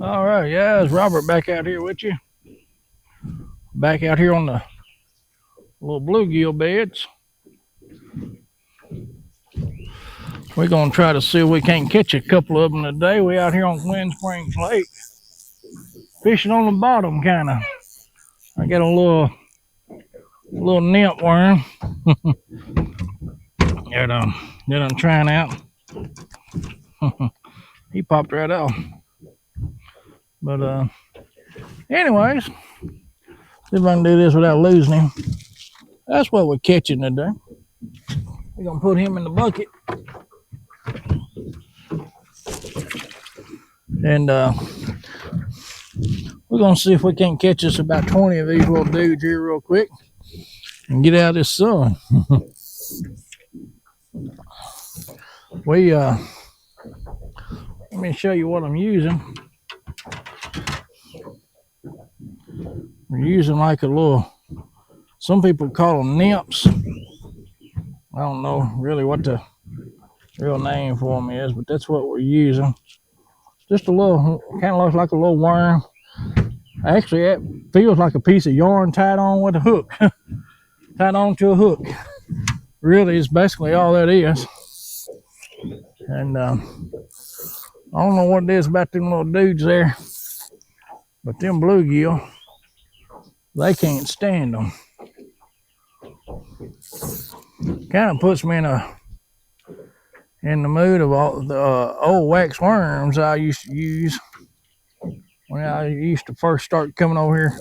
All right, yeah, it's Robert back out here with you. Back out here on the little bluegill beds. We're gonna try to see if we can't catch a couple of them today. We out here on Glen Springs Lake, fishing on the bottom, kind of. I got a little nymph worm that I'm trying out. He popped right out. But anyways, see if I can do this without losing him. That's what we're catching today. We're gonna put him in the bucket. And we're gonna see if we can't catch us about 20 of these little dudes here real quick and get out of this sun. Let me show you what I'm using. We're using like a little, some people call them nymphs. I don't know really what the real name for them is, but that's what we're using. Just a little, kind of looks like a little worm. Actually, it feels like a piece of yarn tied on with a hook. Tied on to a hook. Really, it's basically all that is. And I don't know what it is about them little dudes there, but them bluegill, they can't stand them. Kind of puts me in the mood of all the old wax worms I used to use when I used to first start coming over here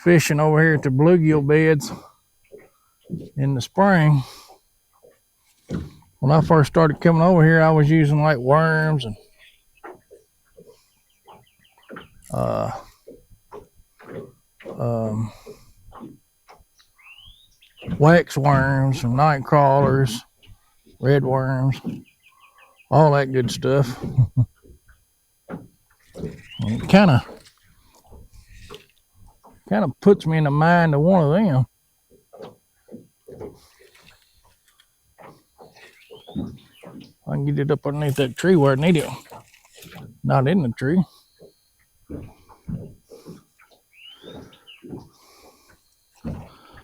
fishing over here at the bluegill beds in the spring. When I first started coming over here, I was using like worms and wax worms and night crawlers, red worms, all that good stuff. It kind of puts me in the mind of one of them. I can get it up underneath that tree where I need it. Not in the tree.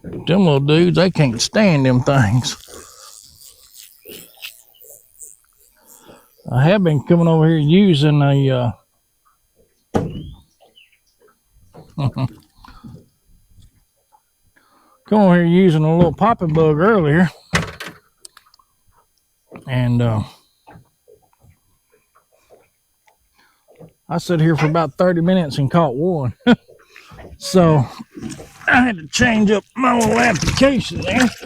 Them little dudes, they can't stand them things. I have been coming over here using a come over here using a little popping bug earlier, and I sat here for about 30 minutes and caught one. So I had to change up my little application there. If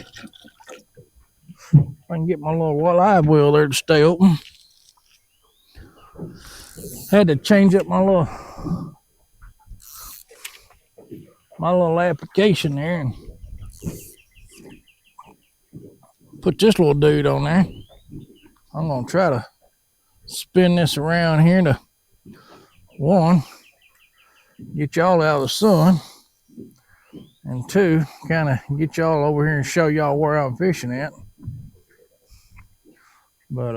I can get my little live well there to stay open. Had to change up my little application there and put this little dude on there. I'm gonna try to spin this around here to one, get y'all out of the sun, and two, kind of get y'all over here and show y'all where I'm fishing at. But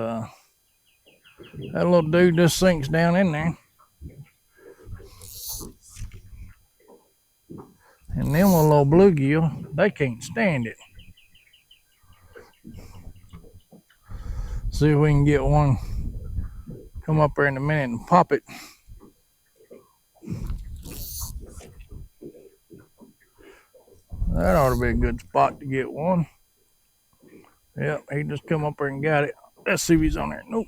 that little dude just sinks down in there. And them little bluegill, they can't stand it. See if we can get one come up there in a minute and pop it. That ought to be a good spot to get one. Yep, he just come up there and got it. Let's see if he's on there. Nope.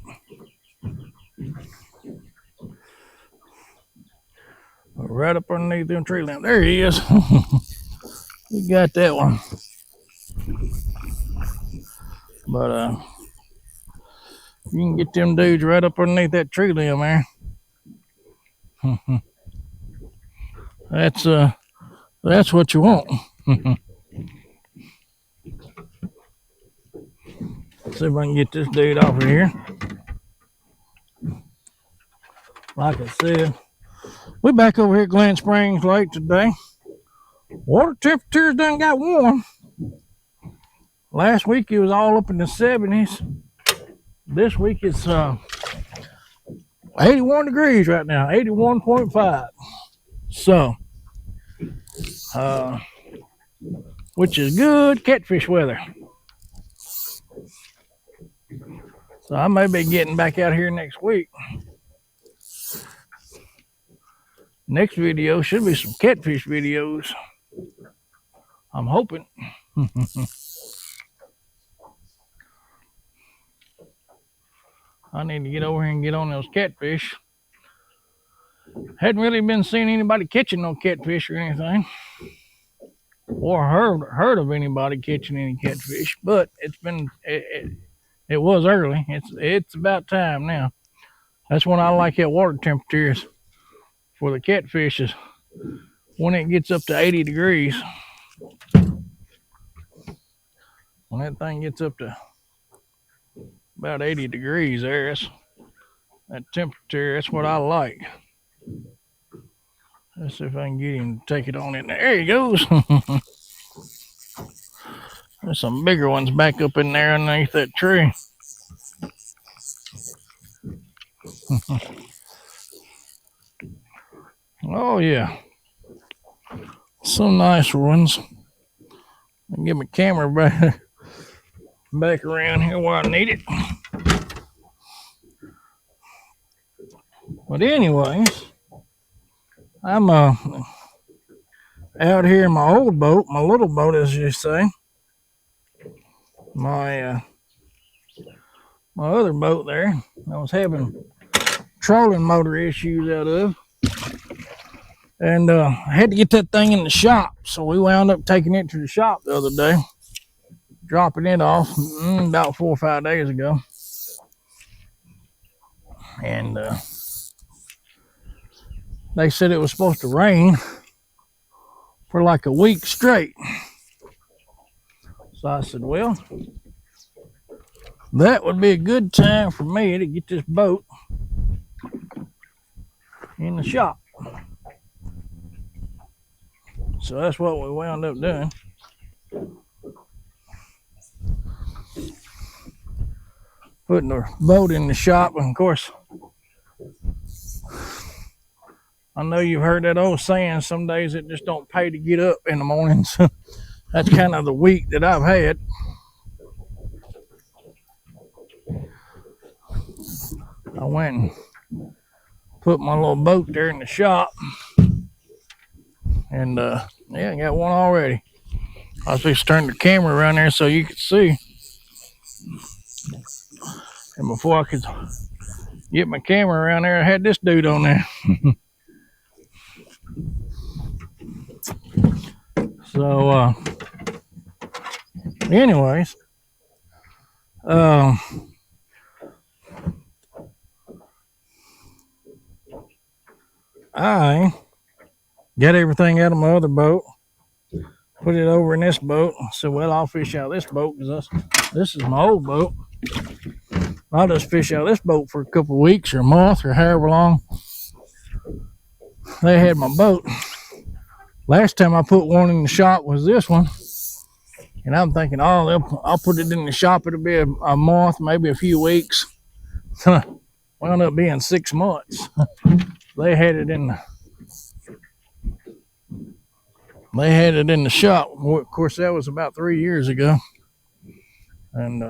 Right up underneath them tree limbs. There he is. We got that one. But you can get them dudes right up underneath that tree limb there. That's what you want. See if I can get this dude off of here. Like I said, we're back over here at Glen Springs Lake today. Water temperatures done got warm. Last week it was all up in the 70s. This week it's 81 degrees right now, 81.5. So, which is good catfish weather. So I may be getting back out here next week. Next video should be some catfish videos. I'm hoping. I need to get over here and get on those catfish. Hadn't really been seeing anybody catching no catfish or anything, or heard of anybody catching any catfish. But it's been it was early. It's about time now. That's when I like that water temperatures for the catfish is when it gets up to 80 degrees. When that thing gets up to about 80 degrees there, that temperature, that's what I like. Let's see if I can get him to take it on in there. There he goes. There's some bigger ones back up in there underneath that tree. Oh yeah, some nice ones. I'll get my camera back around here where I need it. But anyways, I'm out here in my old boat, my little boat, as you say. My other boat there, I was having trolling motor issues out of, and I had to get that thing in the shop. So we wound up taking it to the shop the other day, dropping it off about 4 or 5 days ago, and they said it was supposed to rain for like a week straight. So I said, well, that would be a good time for me to get this boat in the shop. So that's what we wound up doing. Putting the boat in the shop, and of course, I know you've heard that old saying, some days it just don't pay to get up in the mornings. That's kind of the week that I've had. I went and put my little boat there in the shop, and yeah, I got one already. I was just turning the camera around there so you could see. And before I could get my camera around there, I had this dude on there. So, anyways, I got everything out of my other boat, put it over in this boat. I said, well, I'll fish out this boat because this is my old boat. I'll just fish out this boat for a couple of weeks or a month or however long they had my boat. Last time I put one in the shop was this one. And I'm thinking, oh, I'll put it in the shop. It'll be a month, maybe a few weeks. Wound up being 6 months. They had it in the shop. Of course, that was about 3 years ago. And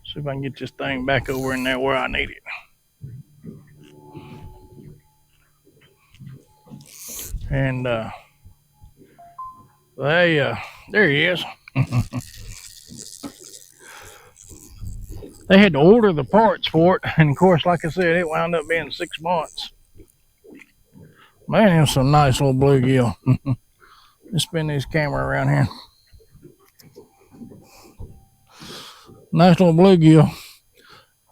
see if I can get this thing back over in there where I need it. And there he is. They had to order the parts for it, and of course, like I said, it wound up being 6 months. Man, there's some nice little bluegill. Let's spin this camera around here. Nice little bluegill.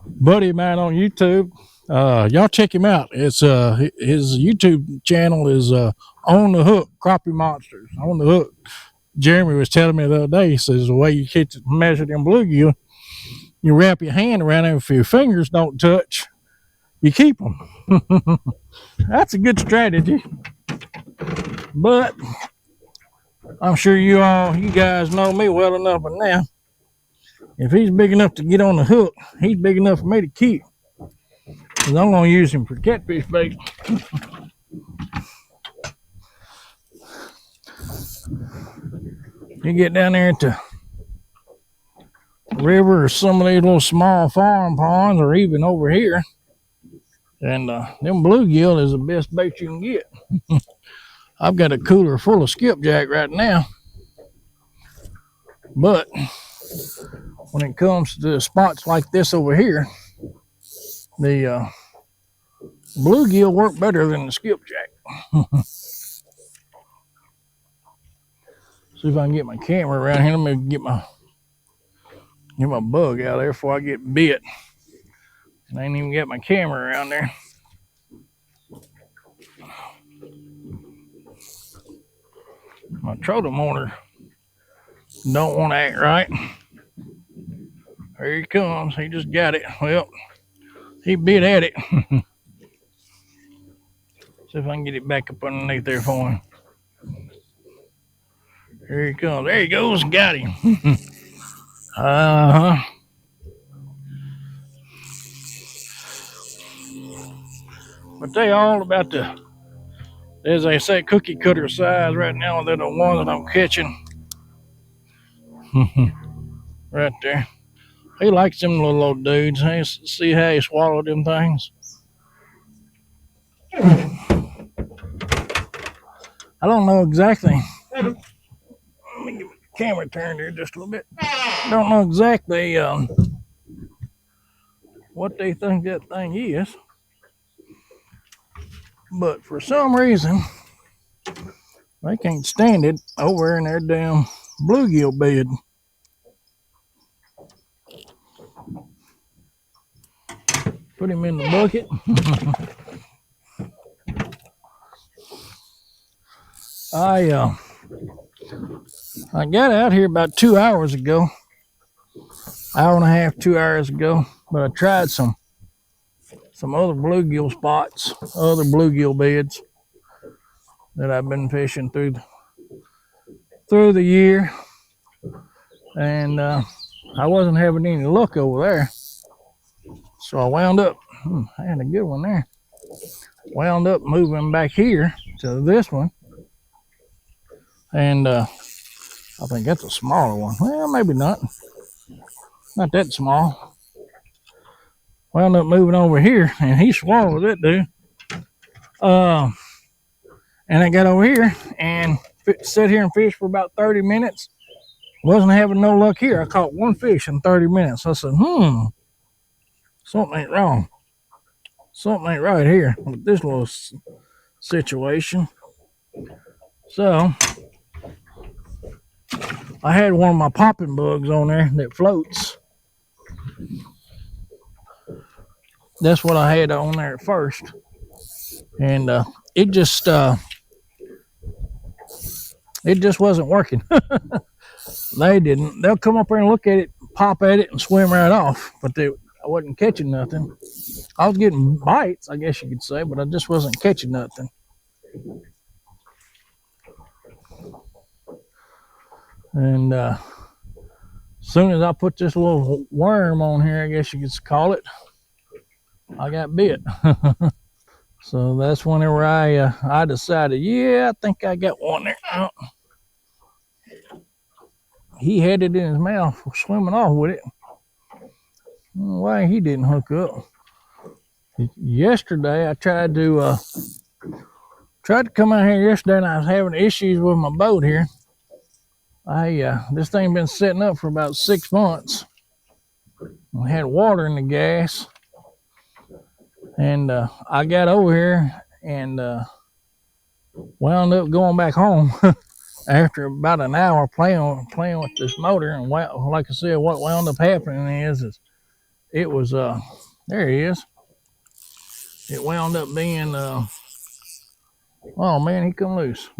Buddy of mine on YouTube. Y'all check him out. It's his YouTube channel is On the Hook, Crappie Monsters. On the Hook. Jeremy was telling me the other day, he says the way you measure them bluegill, you wrap your hand around them. If your fingers don't touch, you keep them. That's a good strategy. But I'm sure you guys know me well enough by now. If he's big enough to get on the hook, he's big enough for me to keep. 'Cause I'm gonna use him for catfish bait. You get down there at the river or some of these little small farm ponds, or even over here, and them bluegill is the best bait you can get. I've got a cooler full of skipjack right now, but when it comes to spots like this over here, the bluegill work better than the skipjack. See if I can get my camera around here. Let me get my bug out of there before I get bit. And I ain't even got my camera around there. My trolling motor don't want to act right. Here he comes. He just got it. Well, he bit at it. See if I can get it back up underneath there for him. Here he comes. There he goes. Got him. But they all about the, as they say, cookie cutter size right now. They're the ones that I'm catching. Right there. He likes them little old dudes. Hey, see how he swallowed them things? I don't know exactly. Let me get the camera turned here just a little bit. I don't know exactly what they think that thing is. But for some reason, they can't stand it over in their damn bluegill bed. Put him in the bucket. I got out here about 2 hours ago. Hour and a half, 2 hours ago. But I tried some other bluegill spots, other bluegill beds that I've been fishing through the year, and I wasn't having any luck over there. So I wound up, I had a good one there. Wound up moving back here to this one, and I think that's a smaller one. Well, maybe not that small. Wound up moving over here, and he swallowed it, dude. And I got over here and sat here and fished for about 30 minutes. Wasn't having no luck here. I caught one fish in 30 minutes. I said, something ain't wrong. Something ain't right here with this little situation. So I had one of my popping bugs on there that floats. That's what I had on there at first, and it just wasn't working. They'll come up there and look at it, pop at it, and swim right off, but I wasn't catching nothing. I was getting bites, I guess you could say, but I just wasn't catching nothing. And as soon as I put this little worm on here, I guess you could call it, I got bit. So that's whenever I decided, yeah, I think I got one there. He had it in his mouth, swimming off with it. Why he didn't hook up? Yesterday, I tried to come out here yesterday, and I was having issues with my boat here. This thing been setting up for about 6 months. I had water in the gas, and I got over here and wound up going back home after about an hour playing with this motor. And like I said, what wound up happening is it was there he is. It wound up being oh man, he come loose.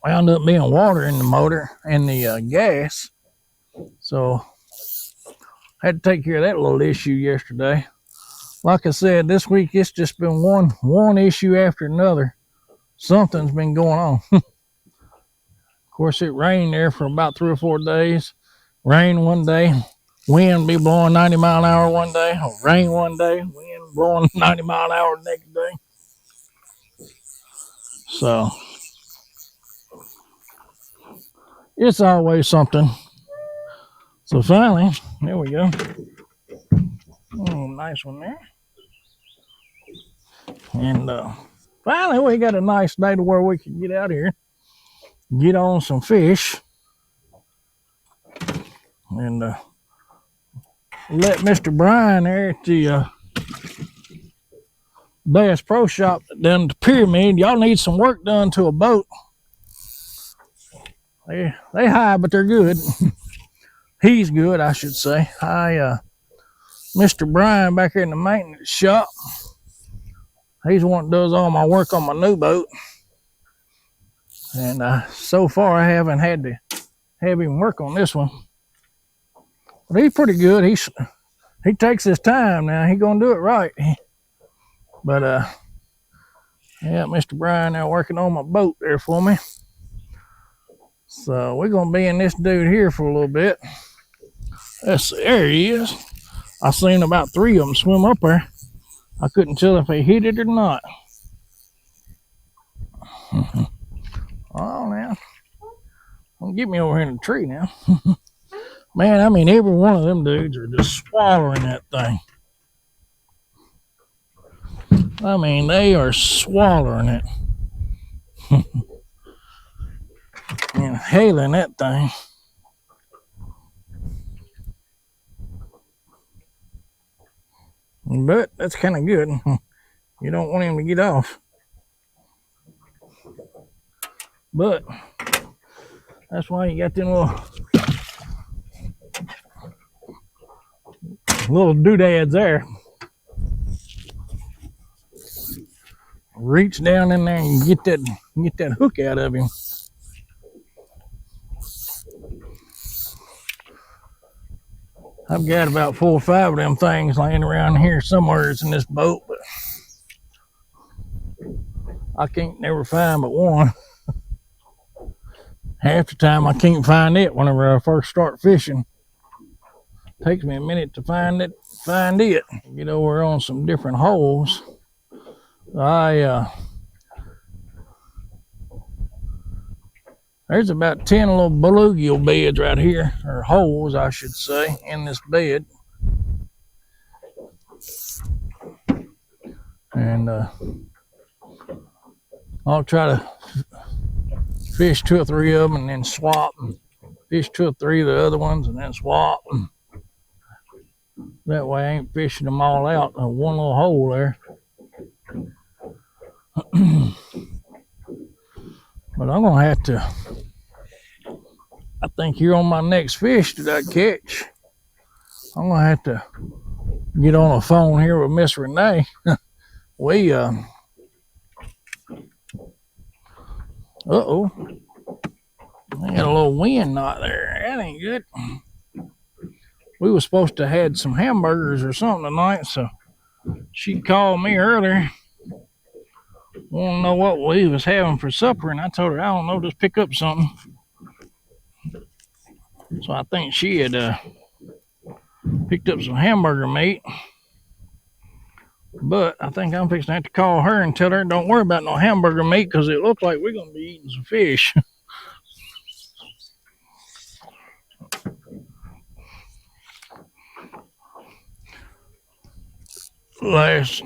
Wound up being water in the motor and the gas. So I had to take care of that little issue yesterday. Like I said, this week it's just been one issue after another. Something's been going on. Of course, it rained there for about 3 or 4 days. Rained one day, wind be blowing 90 mile an hour one day, or rain one day, wind blowing 90 mile an hour the next day. So it's always something. So finally, there we go. Oh, nice one there. And finally, we got a nice day to where we can get out here, get on some fish, and let Mr. Brian there at the Bass Pro Shop down the pyramid. Y'all need some work done to a boat. They high, but they're good. He's good, I should say. Mr. Brian back here in the maintenance shop. He's the one that does all my work on my new boat. And so far, I haven't had to have him work on this one. But he's pretty good. He takes his time now. He's gonna do it right. But yeah, Mr. Brian now working on my boat there for me. So we're gonna be in this dude here for a little bit. There he is. I seen about 3 of them swim up there. I couldn't tell if they hit it or not. Oh, now. Don't get me over here in the tree now. Man, I mean, every one of them dudes are just swallowing that thing. I mean, they are swallowing it. Inhaling that thing. But that's kind of good. You don't want him to get off. But that's why you got them little doodads there. Reach down in there and get that hook out of him. I've got about 4 or 5 of them things laying around here somewhere in this boat, but I can't never find but one. Half the time I can't find it whenever I first start fishing. Takes me a minute to find it. Get over on some different holes. There's about 10 little bluegill beds right here, or holes, I should say, in this bed. And I'll try to fish 2 or 3 of them and then swap. Fish 2 or 3 of the other ones and then swap. That way I ain't fishing them all out in one little hole there. But I'm gonna have to, I think here on my next fish that I catch, I'm gonna have to get on a phone here with Miss Renee. We uh-oh, I got a little wind knot there. That ain't good. We were supposed to have had some hamburgers or something tonight, so she called me earlier. Want to know what we was having for supper, and I told her, I don't know, just pick up something. So I think she had picked up some hamburger meat. But I think I'm fixing to have to call her and tell her don't worry about no hamburger meat because it looks like we're going to be eating some fish. Last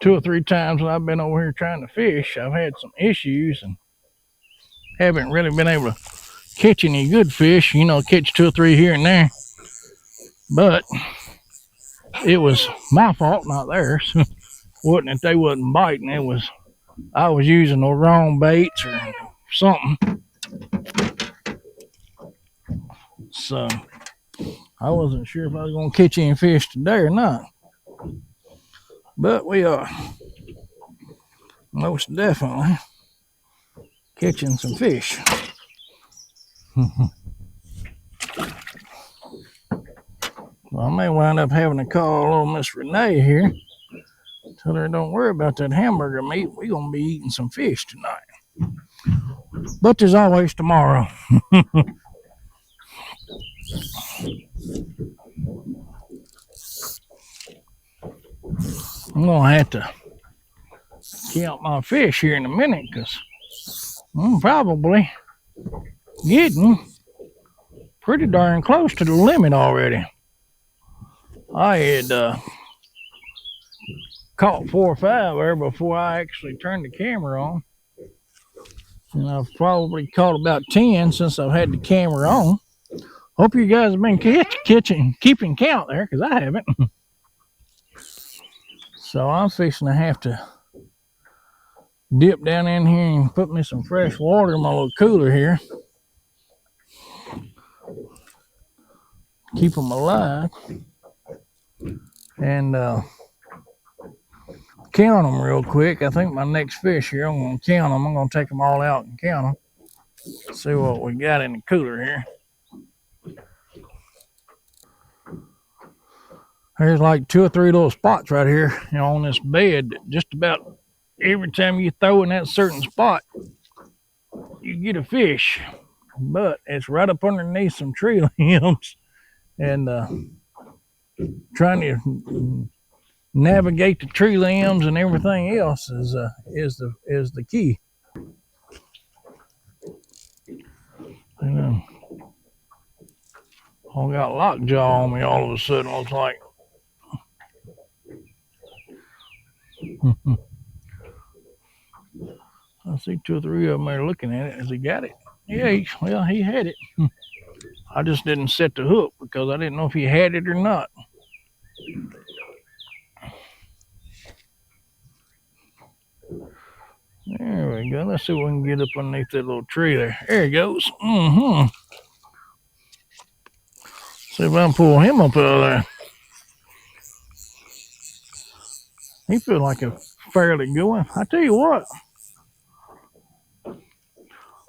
2 or 3 times when I've been over here trying to fish, I've had some issues and haven't really been able to catch any good fish. You know, catch 2 or 3 here and there. But it was my fault, not theirs. Wasn't that they wasn't biting. It was I was using the wrong baits or something. So I wasn't sure if I was going to catch any fish today or not. But we are most definitely catching some fish. Well, I may wind up having to call little Miss Renee here. Tell her don't worry about that hamburger meat. We're going to be eating some fish tonight. But there's always tomorrow. I'm gonna have to count my fish here in a minute because I'm probably getting pretty darn close to the limit already. I had caught 4 or 5 there before I actually turned the camera on. And I've probably caught about 10 since I've had the camera on. Hope you guys have been keeping count there, because I haven't. So I'm fixing to have to dip down in here and put me some fresh water in my little cooler here. Keep them alive. And count them real quick. I think my next fish here, I'm going to count them. I'm going to take them all out and count them. See what we got in the cooler here. There's like 2 or 3 little spots right here, on this bed. Just about every time you throw in that certain spot, you get a fish. But it's right up underneath some tree limbs, and trying to navigate the tree limbs and everything else is the key. And I got lockjaw on me all of a sudden. Looks like. I see 2 or 3 of them there looking at it. Has he got it? Yeah, he had it. I just didn't set the hook because I didn't know if he had it or not. There we go. Let's see if we can get up underneath that little tree there. There he goes. See if I can pull him up out of there. He feels like a fairly good one. I tell you what,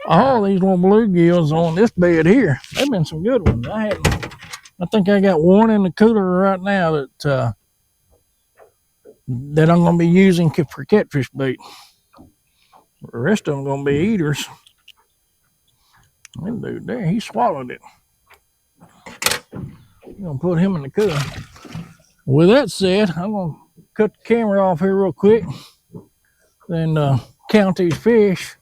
all these little bluegills on this bed here, they've been some good ones. I think I got one in the cooler right now that I'm going to be using for catfish bait. The rest of them going to be eaters. That dude there, he swallowed it. I'm going to put him in the cooler. With that said, I'm going to cut the camera off here real quick and count these fish.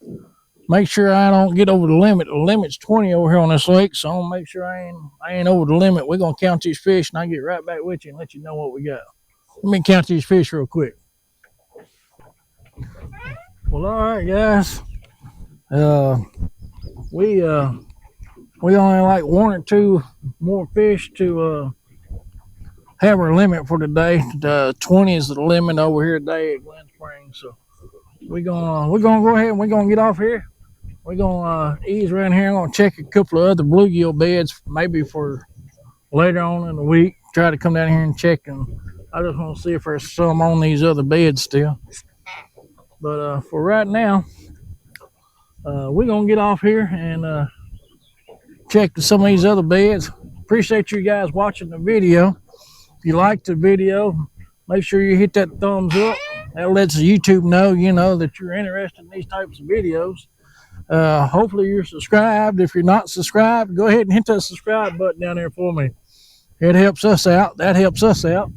Make sure I don't get over the limit. The limit's 20 over here on this lake, so I'm gonna make sure I ain't over the limit. We're gonna count these fish, and I'll get right back with you and let you know what we got. Let me count these fish real quick. Well, all right, guys. We only like 1 or 2 more fish to have our limit for today. 20 is the limit over here today at Glen Springs. So we're gonna go ahead and we're gonna get off here. We're gonna ease around here. I'm gonna check a couple of other bluegill beds, maybe for later on in the week. Try to come down here and check, and I just want to see if there's some on these other beds still. But for right now, we're gonna get off here and check some of these other beds. Appreciate you guys watching the video. If you liked the video, make sure you hit that thumbs up. That lets YouTube know, that you're interested in these types of videos. Hopefully you're subscribed. If you're not subscribed, go ahead and hit that subscribe button down there for me. It helps us out. That helps us out.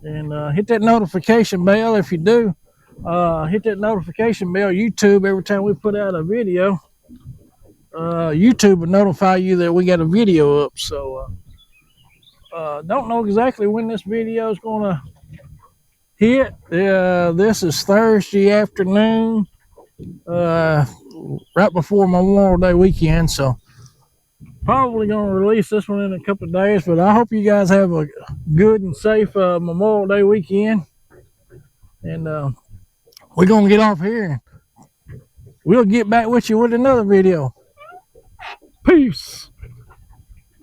And hit that notification bell if you do. Hit that notification bell. YouTube, every time we put out a video, YouTube will notify you that we got a video up. So don't know exactly when this video is going to hit. This is Thursday afternoon, right before Memorial Day weekend, so probably going to release this one in a couple of days. But I hope you guys have a good and safe Memorial Day weekend, and we're going to get off here. We'll get back with you with another video. Peace.